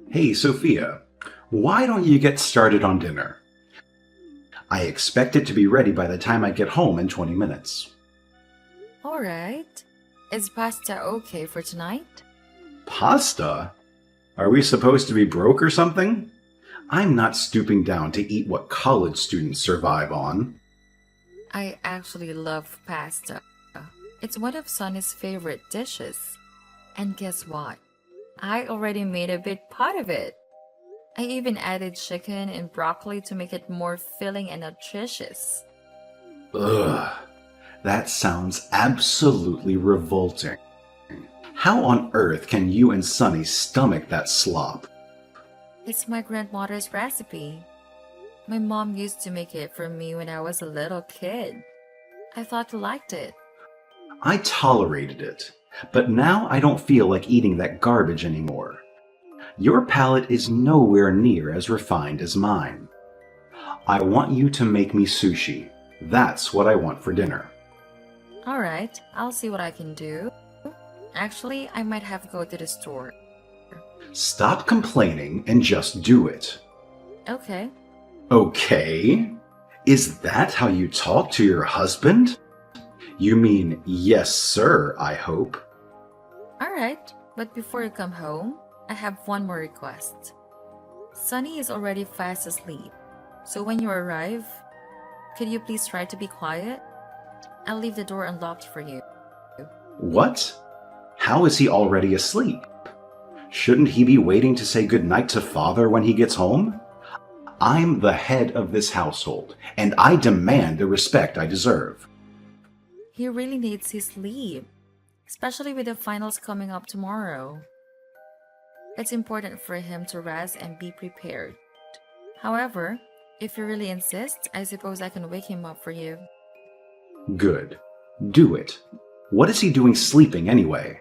Hey, Sophia, why don't you get started on dinner? I expect it to be ready by the time I get home in 20 minutes. Alright. Is pasta okay for tonight? Pasta? Are we supposed to be broke or something? I'm not stooping down to eat what college students survive on. I actually love pasta. It's one of Sonny's favorite dishes. And guess what? I already made a big pot of it. I even added chicken and broccoli to make it more filling and nutritious. Ugh, that sounds absolutely revolting. How on earth can you and Sonny stomach that slop? It's my grandmother's recipe. My mom used to make it for me when I was a little kid. I thought you liked it. I tolerated it, but now I don't feel like eating that garbage anymore. Your palate is nowhere near as refined as mine. I want you to make me sushi. That's what I want for dinner. Alright, I'll see what I can do. Actually, I might have to go to the store. Stop complaining and just do it. Okay. Okay? Is that how you talk to your husband? You mean yes, sir, I hope. Alright, but before you come home, I have one more request. Sunny is already fast asleep, so when you arrive, could you please try to be quiet? I'll leave the door unlocked for you. What? How is he already asleep? Shouldn't he be waiting to say goodnight to father when he gets home? I'm the head of this household, and I demand the respect I deserve. He really needs his sleep, especially with the finals coming up tomorrow. It's important for him to rest and be prepared. However, if you really insist, I suppose I can wake him up for you. Good. Do it. What is he doing sleeping anyway?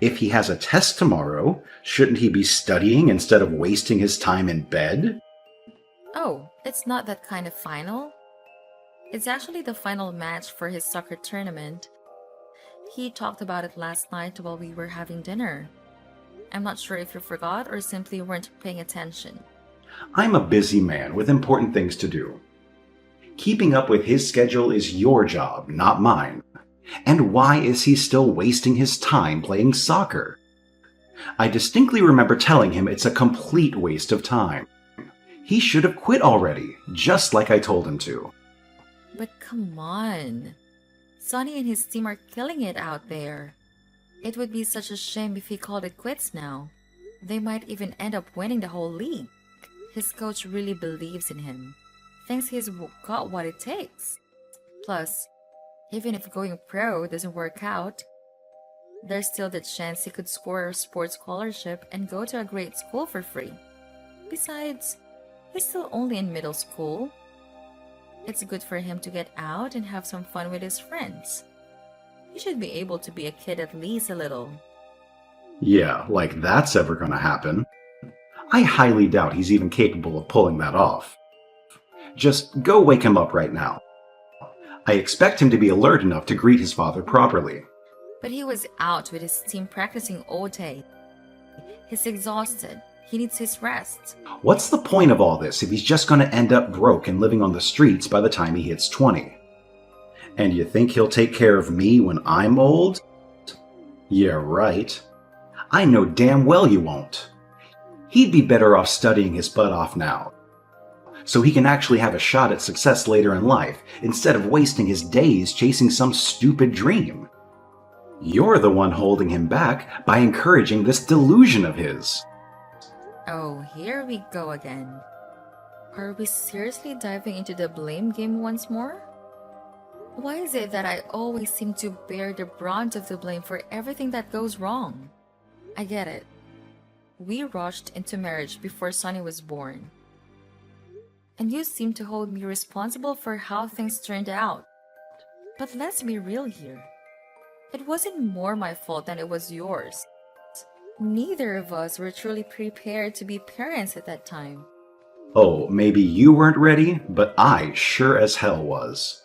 If he has a test tomorrow, shouldn't he be studying instead of wasting his time in bed? Oh, it's not that kind of final. It's actually the final match for his soccer tournament. He talked about it last night while we were having dinner. I'm not sure if you forgot or simply weren't paying attention. I'm a busy man with important things to do. Keeping up with his schedule is your job, not mine. And why is he still wasting his time playing soccer? I distinctly remember telling him it's a complete waste of time. He should have quit already, just like I told him to. But come on. Sonny and his team are killing it out there. It would be such a shame if he called it quits now. They might even end up winning the whole league. His coach really believes in him. Thinks he's got what it takes. Plus, even if going pro doesn't work out, there's still the chance he could score a sports scholarship and go to a great school for free. Besides, he's still only in middle school. It's good for him to get out and have some fun with his friends. He should be able to be a kid at least a little. Yeah, like that's ever gonna happen. I highly doubt he's even capable of pulling that off. Just go wake him up right now. I expect him to be alert enough to greet his father properly. But he was out with his team practicing all day. He's exhausted. He needs his rest. What's the point of all this if he's just gonna end up broke and living on the streets by the time he hits 20? And you think he'll take care of me when I'm old? Yeah, right. I know damn well you won't. He'd be better off studying his butt off now, so he can actually have a shot at success later in life, instead of wasting his days chasing some stupid dream. You're the one holding him back by encouraging this delusion of his. Oh, here we go again. Are we seriously diving into the blame game once more? Why is it that I always seem to bear the brunt of the blame for everything that goes wrong? I get it. We rushed into marriage before Sonny was born. And you seem to hold me responsible for how things turned out. But let's be real here. It wasn't more my fault than it was yours. Neither of us were truly prepared to be parents at that time. Oh, maybe you weren't ready, but I sure as hell was.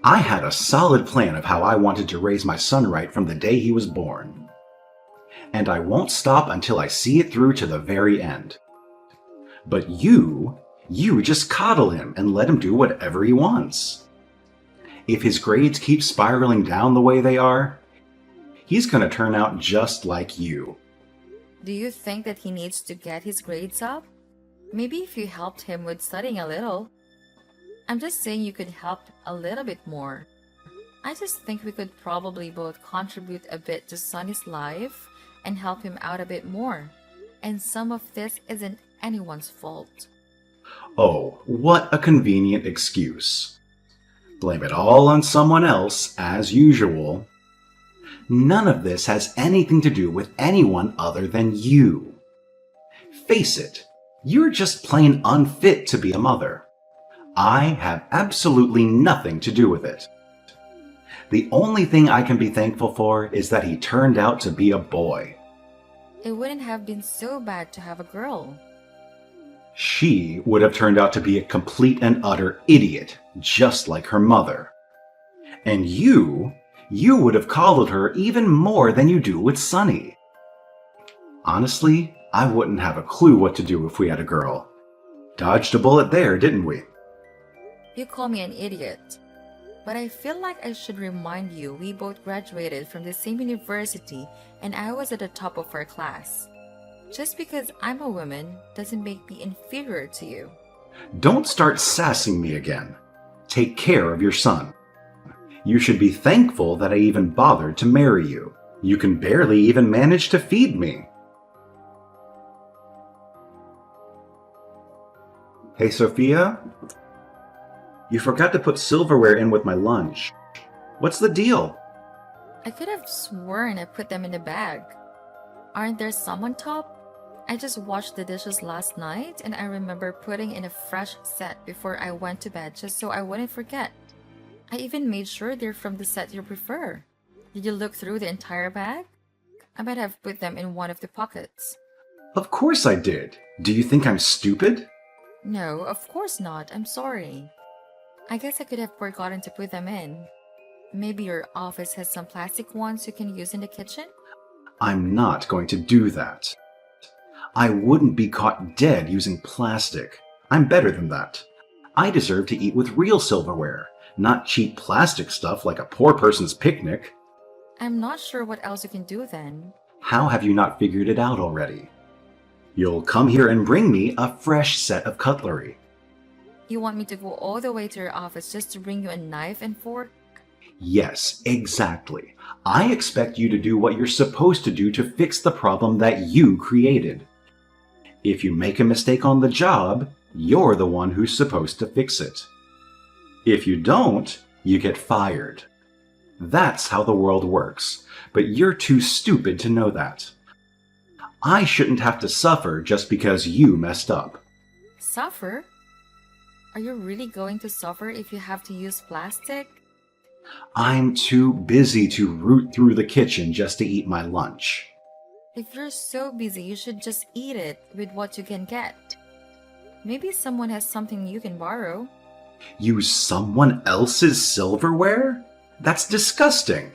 I had a solid plan of how I wanted to raise my son right from the day he was born. and I won't stop until I see it through to the very end. But you just coddle him and let him do whatever he wants. If his grades keep spiraling down the way they are, he's going to turn out just like you. Do you think that he needs to get his grades up? Maybe if you helped him with studying a little. I'm just saying you could help a little bit more. I just think we could probably both contribute a bit to Sonny's life and help him out a bit more. And some of this isn't anyone's fault. Oh, what a convenient excuse. Blame it all on someone else, as usual. None of this has anything to do with anyone other than you. Face it, you're just plain unfit to be a mother. I have absolutely nothing to do with it. The only thing I can be thankful for is that he turned out to be a boy. It wouldn't have been so bad to have a girl. She would have turned out to be a complete and utter idiot, just like her mother. And you would have coddled her even more than you do with Sonny. Honestly, I wouldn't have a clue what to do if we had a girl. Dodged a bullet there, didn't we? You call me an idiot. But I feel like I should remind you we both graduated from the same university and I was at the top of our class. Just because I'm a woman doesn't make me inferior to you. Don't start sassing me again. Take care of your son. You should be thankful that I even bothered to marry you. You can barely even manage to feed me. Hey, Sophia? You forgot to put silverware in with my lunch. What's the deal? I could have sworn I put them in the bag. Aren't there some on top? I just washed the dishes last night and I remember putting in a fresh set before I went to bed just so I wouldn't forget. I even made sure they're from the set you prefer. Did you look through the entire bag? I might have put them in one of the pockets. Of course I did. Do you think I'm stupid? No, of course not. I'm sorry. I guess I could have forgotten to put them in. Maybe your office has some plastic ones you can use in the kitchen? I'm not going to do that. I wouldn't be caught dead using plastic. I'm better than that. I deserve to eat with real silverware, not cheap plastic stuff like a poor person's picnic. I'm not sure what else you can do then. How have you not figured it out already? You'll come here and bring me a fresh set of cutlery. You want me to go all the way to your office just to bring you a knife and fork? Yes, exactly. I expect you to do what you're supposed to do to fix the problem that you created. If you make a mistake on the job, you're the one who's supposed to fix it. If you don't, you get fired. That's how the world works, but you're too stupid to know that. I shouldn't have to suffer just because you messed up. Suffer? Are you really going to suffer if you have to use plastic? I'm too busy to root through the kitchen just to eat my lunch. If you're so busy, you should just eat it with what you can get. Maybe someone has something you can borrow. Use someone else's silverware? That's disgusting.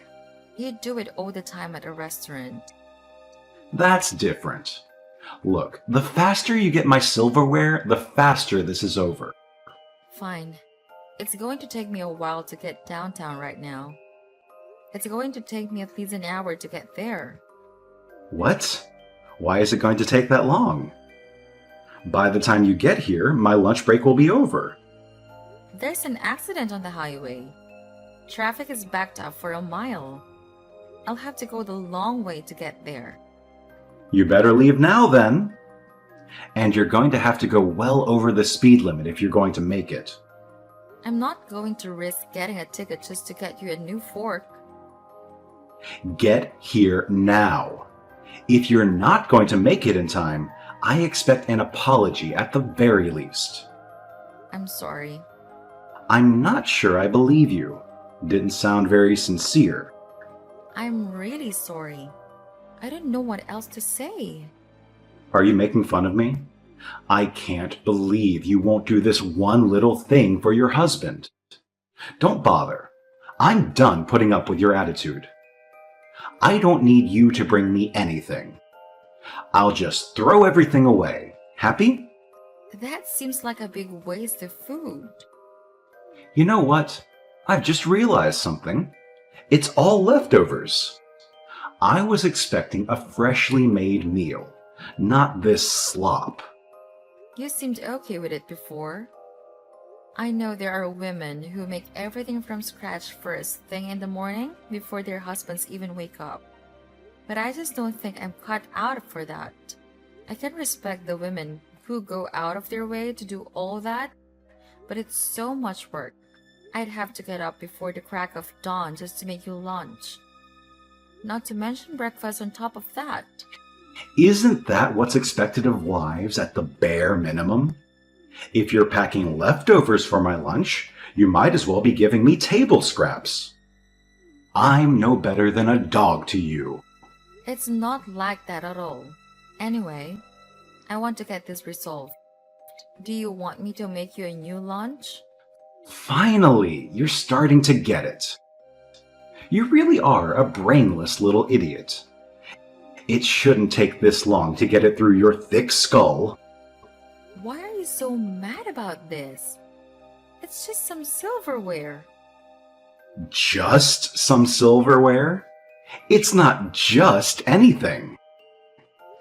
You do it all the time at a restaurant. That's different. Look, the faster you get my silverware, the faster this is over. Fine. It's going to take me a while to get downtown right now. It's going to take me at least an hour to get there. What? Why is it going to take that long? By the time you get here, my lunch break will be over. There's an accident on the highway. Traffic is backed up for a mile. I'll have to go the long way to get there. You better leave now then. And you're going to have to go well over the speed limit if you're going to make it. I'm not going to risk getting a ticket just to get you a new fork. Get here now. If you're not going to make it in time, I expect an apology at the very least. I'm sorry. I'm not sure I believe you. Didn't sound very sincere. I'm really sorry. I don't know what else to say. Are you making fun of me? I can't believe you won't do this one little thing for your husband. Don't bother. I'm done putting up with your attitude. I don't need you to bring me anything. I'll just throw everything away. Happy? That seems like a big waste of food. You know what? I've just realized something. It's all leftovers. I was expecting a freshly made meal, not this slop. You seemed okay with it before. I know there are women who make everything from scratch first thing in the morning before their husbands even wake up. But I just don't think I'm cut out for that. I can respect the women who go out of their way to do all that, but it's so much work. I'd have to get up before the crack of dawn just to make you lunch. Not to mention breakfast on top of that. Isn't that what's expected of wives at the bare minimum? If you're packing leftovers for my lunch, you might as well be giving me table scraps. I'm no better than a dog to you. It's not like that at all. Anyway, I want to get this resolved. Do you want me to make you a new lunch? Finally, you're starting to get it. You really are a brainless little idiot. It shouldn't take this long to get it through your thick skull. Why are you so mad about this? It's just some silverware. Just some silverware? It's not just anything.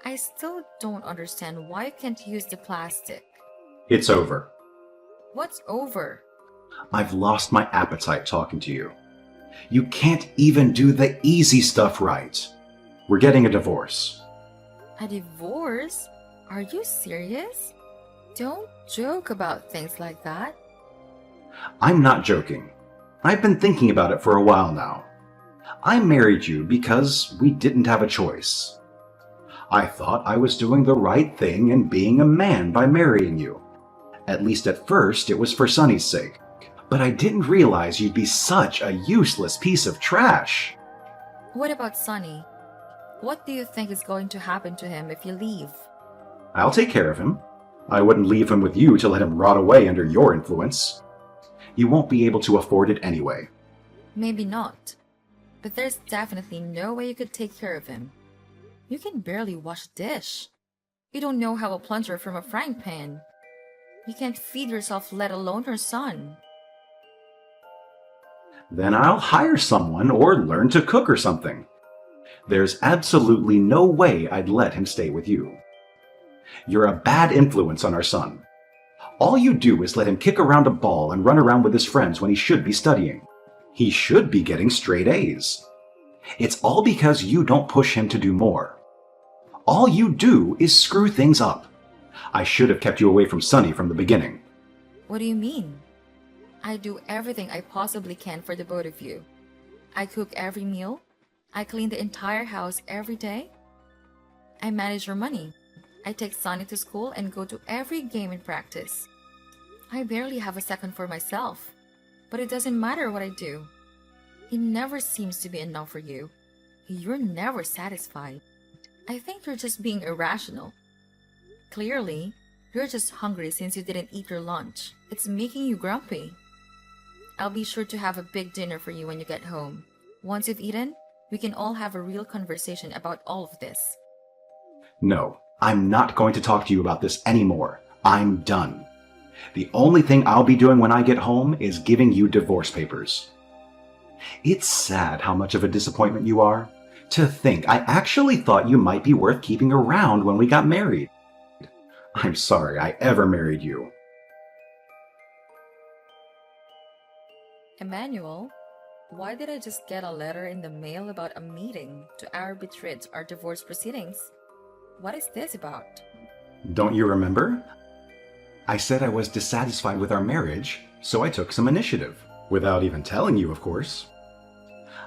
I still don't understand why you can't use the plastic. It's over. What's over? I've lost my appetite talking to you. You can't even do the easy stuff right. We're getting a divorce. A divorce? Are you serious? Don't joke about things like that. I'm not joking. I've been thinking about it for a while now. I married you because we didn't have a choice. I thought I was doing the right thing and being a man by marrying you. At least at first it was for Sunny's sake. But I didn't realize you'd be such a useless piece of trash. What about Sunny? What do you think is going to happen to him if you leave? I'll take care of him. I wouldn't leave him with you to let him rot away under your influence. You won't be able to afford it anyway. Maybe not. But there's definitely no way you could take care of him. You can barely wash a dish. You don't know how to plunger from a frying pan. You can't feed yourself, let alone your son. Then I'll hire someone or learn to cook or something. There's absolutely no way I'd let him stay with you. You're a bad influence on our son. All you do is let him kick around a ball and run around with his friends when he should be studying. He should be getting straight A's. It's all because you don't push him to do more. All you do is screw things up. I should have kept you away from Sunny from the beginning. What do you mean? I do everything I possibly can for the both of you. I cook every meal. I clean the entire house every day. I manage your money. I take Sunny to school and go to every game and practice. I barely have a second for myself. But it doesn't matter what I do. It never seems to be enough for you. You're never satisfied. I think you're just being irrational. Clearly, you're just hungry since you didn't eat your lunch. It's making you grumpy. I'll be sure to have a big dinner for you when you get home. Once you've eaten, we can all have a real conversation about all of this. No, I'm not going to talk to you about this anymore. I'm done. The only thing I'll be doing when I get home is giving you divorce papers. It's sad how much of a disappointment you are. To think I actually thought you might be worth keeping around when we got married. I'm sorry I ever married you. Emmanuel, why did I just get a letter in the mail about a meeting to arbitrate our divorce proceedings? What is this about? Don't you remember? I said I was dissatisfied with our marriage, so I took some initiative. Without even telling you, of course.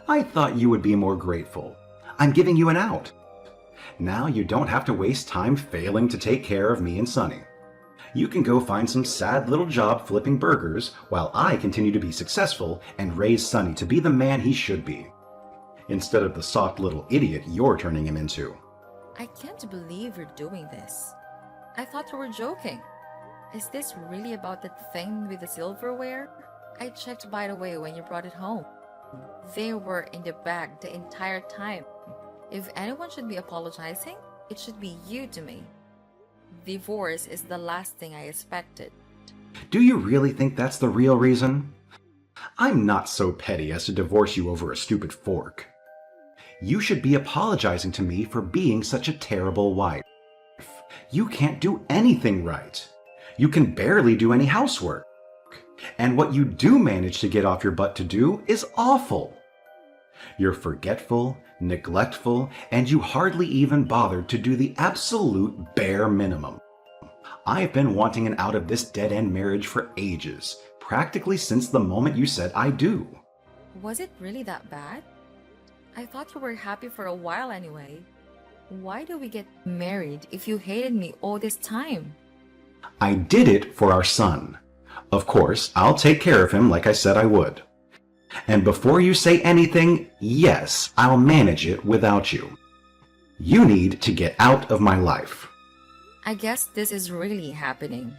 I thought you would be more grateful. I'm giving you an out. Now you don't have to waste time failing to take care of me and Sunny. You can go find some sad little job flipping burgers while I continue to be successful and raise Sunny to be the man he should be, instead of the soft little idiot you're turning him into. I can't believe you're doing this. I thought you were joking. Is this really about that thing with the silverware? I checked by the way when you brought it home. They were in the bag the entire time. If anyone should be apologizing, it should be you to me. Divorce is the last thing I expected. Do you really think that's the real reason? I'm not so petty as to divorce you over a stupid fork. You should be apologizing to me for being such a terrible wife. You can't do anything right. You can barely do any housework. And what you do manage to get off your butt to do is awful. You're forgetful, neglectful, and you hardly even bothered to do the absolute bare minimum. I've been wanting an out of this dead-end marriage for ages, practically since the moment you said I do. Was it really that bad? I thought you were happy for a while anyway. Why do we get married if you hated me all this time? I did it for our son. Of course, I'll take care of him like I said I would. And before you say anything, yes, I'll manage it without you. You need to get out of my life. I guess this is really happening.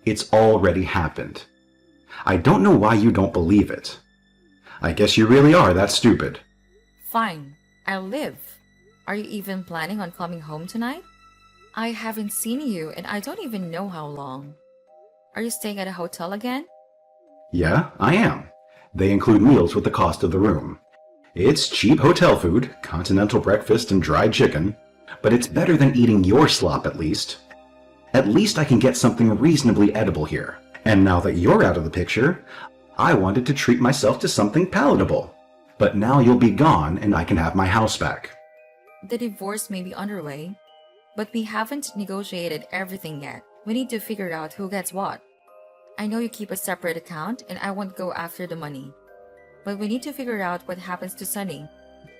It's already happened. I don't know why you don't believe it. I guess you really are that stupid. Fine, I'll live. Are you even planning on coming home tonight? I haven't seen you and I don't even know how long. Are you staying at a hotel again? Yeah, I am. They include meals with the cost of the room. It's cheap hotel food, continental breakfast and dried chicken, but it's better than eating your slop at least. At least I can get something reasonably edible here. And now that you're out of the picture, I wanted to treat myself to something palatable. But now you'll be gone and I can have my house back. The divorce may be underway, but we haven't negotiated everything yet. We need to figure out who gets what. I know you keep a separate account and I won't go after the money. But we need to figure out what happens to Sonny.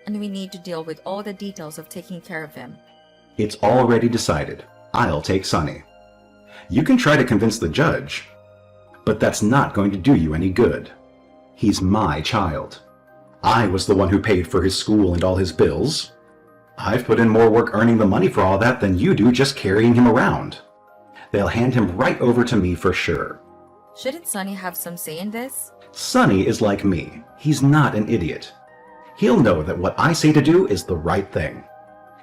And we need to deal with all the details of taking care of him. It's already decided. I'll take Sonny. You can try to convince the judge, but that's not going to do you any good. He's my child. I was the one who paid for his school and all his bills. I've put in more work earning the money for all that than you do just carrying him around. They'll hand him right over to me for sure. Shouldn't Sonny have some say in this? Sonny is like me. He's not an idiot. He'll know that what I say to do is the right thing.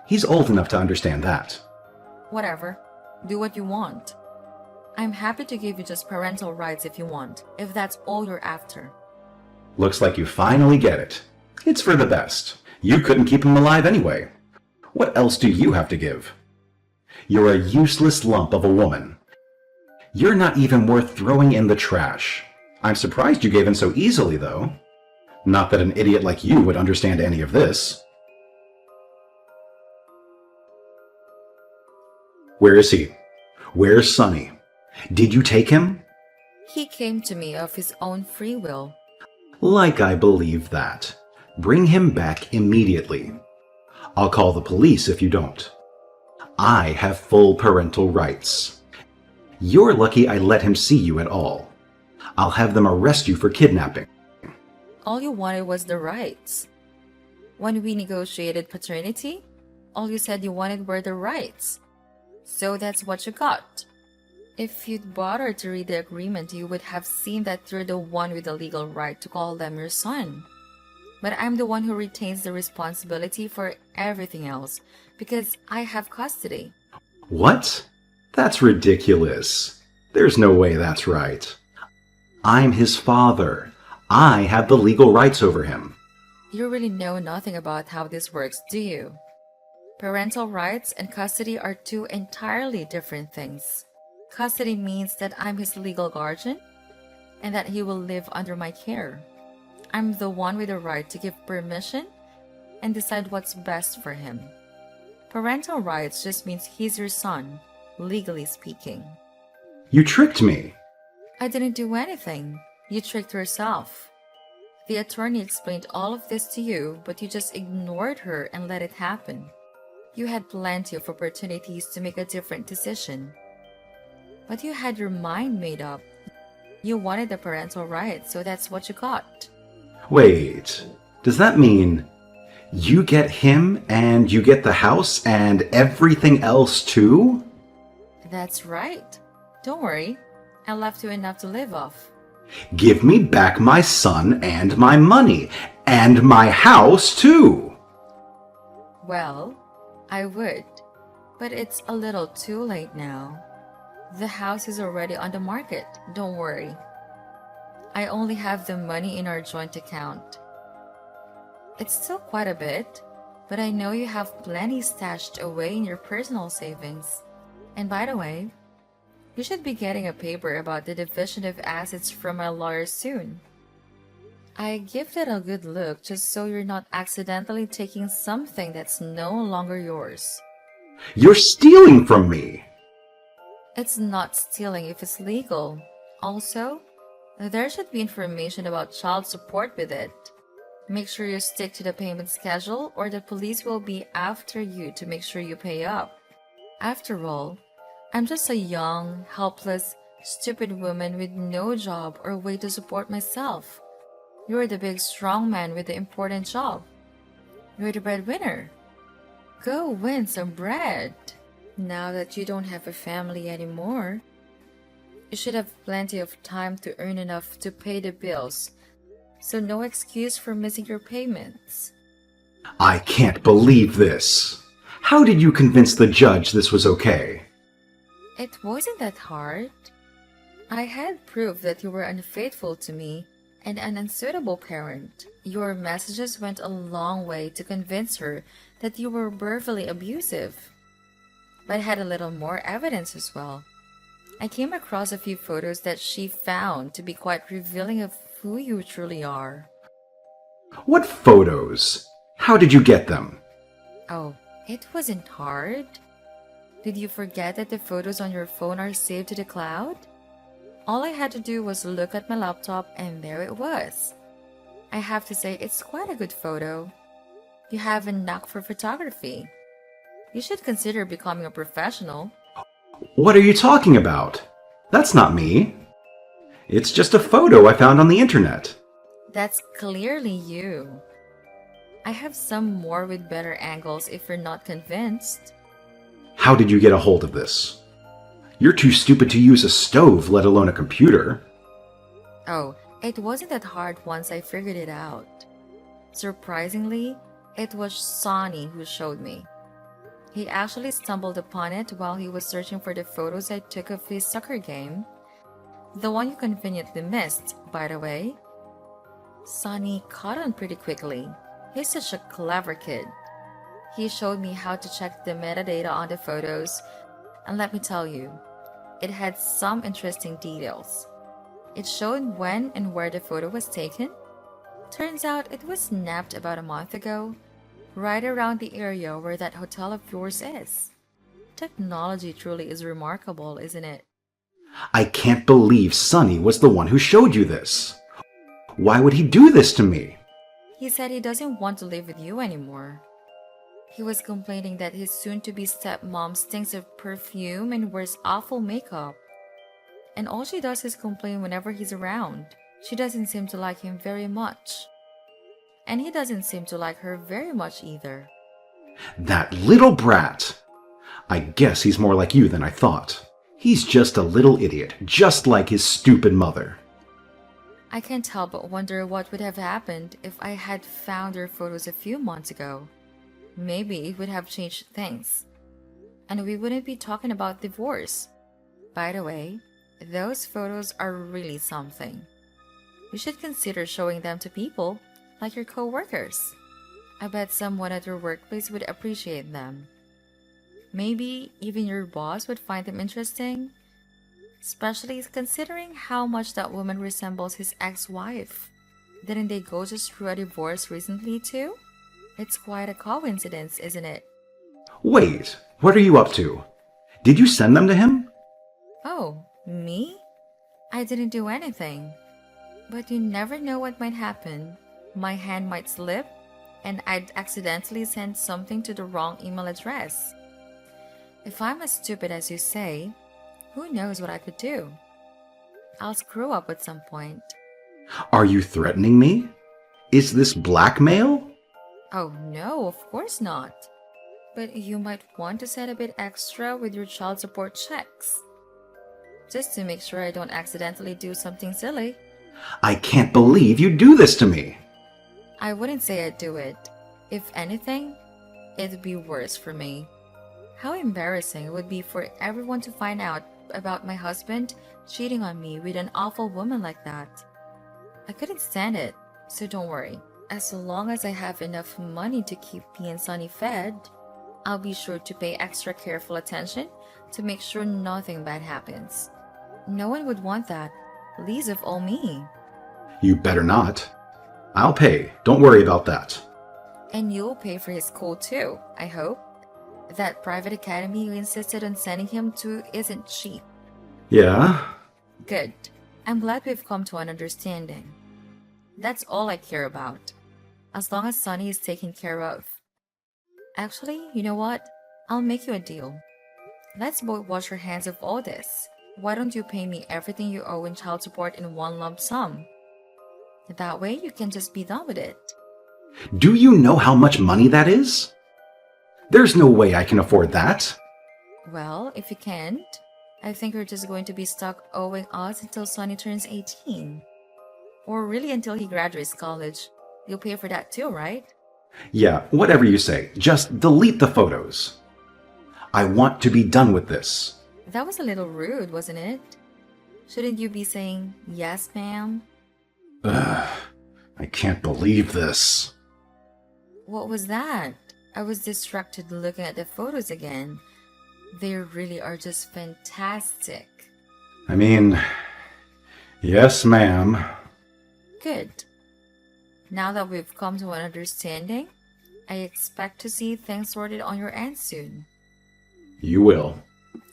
He's old enough to understand that. Whatever. Do what you want. I'm happy to give you just parental rights if you want, if that's all you're after. Looks like you finally get it. It's for the best. You couldn't keep him alive anyway. What else do you have to give? You're a useless lump of a woman. You're not even worth throwing in the trash. I'm surprised you gave in so easily, though. Not that an idiot like you would understand any of this. Where is he? Where's Sonny? Did you take him? He came to me of his own free will. Like I believe that. Bring him back immediately. I'll call the police if you don't. I have full parental rights. You're lucky I let him see you at all. I'll have them arrest you for kidnapping. All you wanted was the rights. When we negotiated paternity, all you said you wanted were the rights. So that's what you got. If you'd bothered to read the agreement, you would have seen that you're the one with the legal right to call them your son. But I'm the one who retains the responsibility for everything else because I have custody. What? That's ridiculous. There's no way that's right. I'm his father. I have the legal rights over him. You really know nothing about how this works, do you? Parental rights and custody are two entirely different things. Custody means that I'm his legal guardian and that he will live under my care. I'm the one with the right to give permission and decide what's best for him. Parental rights just means he's your son, legally speaking. You tricked me. I didn't do anything. You tricked yourself. The attorney explained all of this to you, but you just ignored her and let it happen. You had plenty of opportunities to make a different decision. But you had your mind made up. You wanted the parental rights, so that's what you got. Wait, does that mean you get him and you get the house and everything else too? That's right. Don't worry. I left you enough to live off. Give me back my son and my money, and my house too. Well, I would, but it's a little too late now. The house is already on the market, don't worry. I only have the money in our joint account. It's still quite a bit, but I know you have plenty stashed away in your personal savings. And by the way, you should be getting a paper about the division of assets from my lawyer soon. I give that a good look just so you're not accidentally taking something that's no longer yours. You're stealing from me. It's not stealing if it's legal. Also, there should be information about child support with it. Make sure you stick to the payment schedule or the police will be after you to make sure you pay up. After all, I'm just a young, helpless, stupid woman with no job or way to support myself. You're the big strong man with the important job. You're the breadwinner. Go win some bread. Now that you don't have a family anymore, you should have plenty of time to earn enough to pay the bills. So no excuse for missing your payments. I can't believe this. How did you convince the judge this was okay? It wasn't that hard. I had proof that you were unfaithful to me and an unsuitable parent. Your messages went a long way to convince her that you were verbally abusive. But I had a little more evidence as well. I came across a few photos that she found to be quite revealing of who you truly are. What photos? How did you get them? Oh, it wasn't hard. Did you forget that the photos on your phone are saved to the cloud? All I had to do was look at my laptop and there it was. I have to say it's quite a good photo. You have a knack for photography. You should consider becoming a professional. What are you talking about? That's not me. It's just a photo I found on the internet. That's clearly you. I have some more with better angles if you're not convinced. How did you get a hold of this? You're too stupid to use a stove, let alone a computer. Oh, it wasn't that hard once I figured it out. Surprisingly, it was Sonny who showed me. He actually stumbled upon it while he was searching for the photos I took of his soccer game. The one you conveniently missed, by the way. Sonny caught on pretty quickly. He's such a clever kid. He showed me how to check the metadata on the photos, and let me tell you, it had some interesting details. It showed when and where the photo was taken. Turns out it was snapped about a month ago, right around the area where that hotel of yours is. Technology truly is remarkable, isn't it? I can't believe Sonny was the one who showed you this. Why would he do this to me? He said he doesn't want to live with you anymore. He was complaining that his soon-to-be stepmom stinks of perfume and wears awful makeup. And all she does is complain whenever he's around. She doesn't seem to like him very much. And he doesn't seem to like her very much either. That little brat! I guess he's more like you than I thought. He's just a little idiot, just like his stupid mother. I can't help but wonder what would have happened if I had found your photos a few months ago. Maybe it would have changed things. And we wouldn't be talking about divorce. By the way, those photos are really something. You should consider showing them to people, like your co-workers. I bet someone at your workplace would appreciate them. Maybe even your boss would find them interesting. Especially considering how much that woman resembles his ex-wife. Didn't they go just through a divorce recently too? It's quite a coincidence, isn't it? Wait, what are you up to? Did you send them to him? Oh, me? I didn't do anything. But you never know what might happen. My hand might slip, and I'd accidentally send something to the wrong email address. If I'm as stupid as you say, who knows what I could do? I'll screw up at some point. Are you threatening me? Is this blackmail? Oh no, of course not. But you might want to set a bit extra with your child support checks. Just to make sure I don't accidentally do something silly. I can't believe you do this to me. I wouldn't say I'd do it. If anything, it'd be worse for me. How embarrassing it would be for everyone to find out about my husband cheating on me with an awful woman like that. I couldn't stand it, so don't worry. As long as I have enough money to keep me and Sonny fed, I'll be sure to pay extra careful attention to make sure nothing bad happens. No one would want that, least of all me. You better not. I'll pay. Don't worry about that. And you'll pay for his school too, I hope. That private academy you insisted on sending him to isn't cheap. Yeah? Good. I'm glad we've come to an understanding. That's all I care about. As long as Sonny is taken care of. Actually, you know what? I'll make you a deal. Let's both wash our hands of all this. Why don't you pay me everything you owe in child support in one lump sum? That way you can just be done with it. Do you know how much money that is? There's no way I can afford that. Well, if you can't, I think you're just going to be stuck owing us until Sonny turns 18. Or really until he graduates college. You'll pay for that too, right? Yeah, whatever you say. Just delete the photos. I want to be done with this. That was a little rude, wasn't it? Shouldn't you be saying, yes, ma'am? Ugh, I can't believe this. What was that? I was distracted looking at the photos again. They really are just fantastic. I mean, yes, ma'am. Good. Now that we've come to an understanding, I expect to see things sorted on your end soon. You will.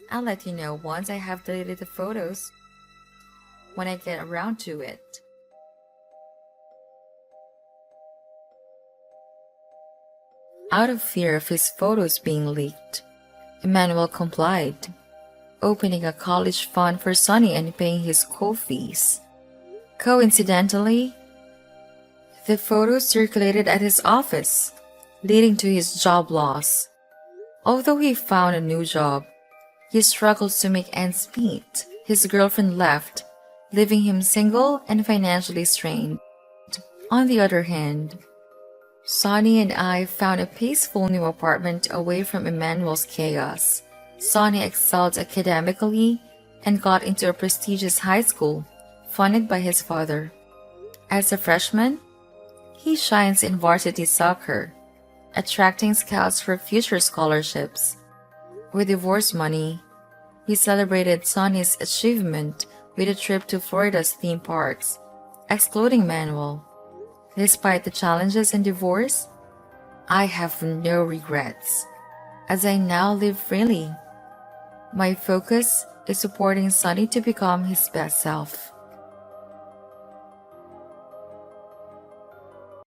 I'll let you know once I have deleted the photos, when I get around to it. Out of fear of his photos being leaked, Emmanuel complied, opening a college fund for Sonny and paying his school fees. Coincidentally, the photos circulated at his office, leading to his job loss. Although he found a new job, he struggled to make ends meet. His girlfriend left, leaving him single and financially strained. On the other hand, Sonny and I found a peaceful new apartment away from Emmanuel's chaos. Sonny excelled academically and got into a prestigious high school, funded by his father. As a freshman, he shines in varsity soccer, attracting scouts for future scholarships. With divorce money, we celebrated Sonny's achievement with a trip to Florida's theme parks, excluding Manuel. Despite the challenges in divorce, I have no regrets, as I now live freely. My focus is supporting Sonny to become his best self.